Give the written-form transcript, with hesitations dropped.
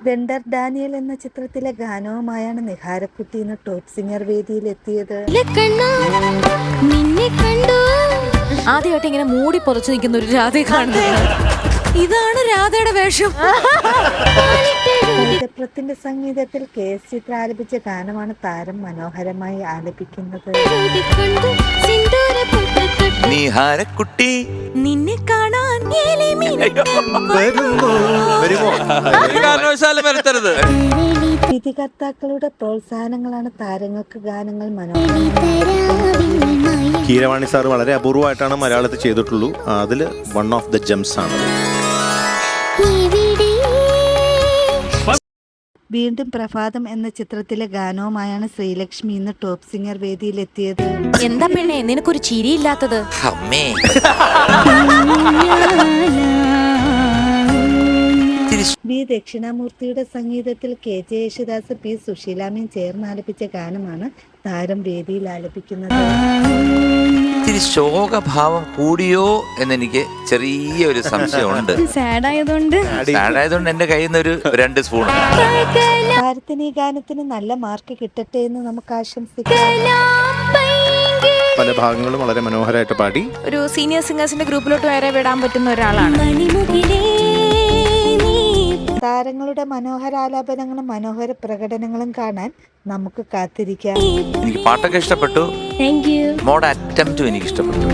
Vendor Daniel എന്ന ചിത്രത്തിലെ ഗാനവുമായാണ് നിഹാരക്കുട്ടി ഇന്ന് ടോപ്പ് സിംഗർ വേദിയിലെത്തിയത്. ആദ്യമായിട്ട് ഇങ്ങനെ മൂടി പൊറച്ചു നിൽക്കുന്ന ഒരു രാധയെ കാണുന്നത്. ഇതാണ് രാധയുടെ വേഷം. ചിത്രത്തിന്റെ സംഗീതത്തിൽ KS ചിത്ര ആലപിച്ച ഗാനമാണ് താരം മനോഹരമായി ആലപിക്കുന്നത്. നിഹാരക്കുട്ടി നിന്നെ കാണാൻ വിധികർത്താക്കളുടെ പ്രോത്സാഹനങ്ങളാണ് താരങ്ങൾക്ക് ഗാനങ്ങൾ മനോഹരമായി. കീരവാണി സാർ വളരെ അപൂർവമായിട്ടാണ് മലയാളത്തിൽ ചെയ്തിട്ടുള്ളൂ. അതിൽ വൺ ഓഫ് ദ ജെംസ് ആണ്. വീണ്ടും പ്രഭാതം എന്ന ചിത്രത്തിലെ ഗാനവുമായാണ് ശ്രീലക്ഷ്മി ഇന്ന് ടോപ്പ് സിംഗർ വേദിയിലെത്തിയത്. എന്താ പെണ്ണെ നിനക്കൊരു ചിരിയില്ലാത്തത്? അമ്മേ വി ദക്ഷിണാമൂർത്തിയുടെ സംഗീതത്തിൽ KJ യേശുദാസ് P സുശീലാമ്മയും ചേർന്ന് ആലപിച്ച ഗാനമാണ് താരം വേദിയിൽ ആലപിക്കുന്നത്. ഇത്തിരി ശോകഭാവം കൂടിയോ എന്നെനിക്ക് ചെറിയൊരു സംശയമുണ്ട്. സാഡായതുകൊണ്ട് എന്റെ കയ്യിൽ നിന്ന് ഒരു 2 സ്പൂൺ. താരത്തിന് ഈ ഗാനത്തിന് നല്ല മാർക്ക് കിട്ടട്ടെ എന്ന് നമുക്ക് ആശംസിക്കാം. പല ഭാഗങ്ങളും വളരെ മനോഹരമായിട്ട് പാടി. ഒരു സീനിയർ സിംഗേഴ്സിന്റെ ഗ്രൂപ്പിലോട്ട് വരെ വിടാൻ പറ്റുന്ന ഒരാളാണ്. താരങ്ങളുടെ മനോഹര ആലാപനങ്ങളും മനോഹര പ്രകടനങ്ങളും കാണാൻ നമുക്ക് കാത്തിരിക്കാം. എനിക്ക് പാട്ടൊക്കെ ഇഷ്ടപ്പെട്ടു. മോഡ് അറ്റംപ്റ്റും എനിക്ക് ഇഷ്ടപ്പെട്ടു.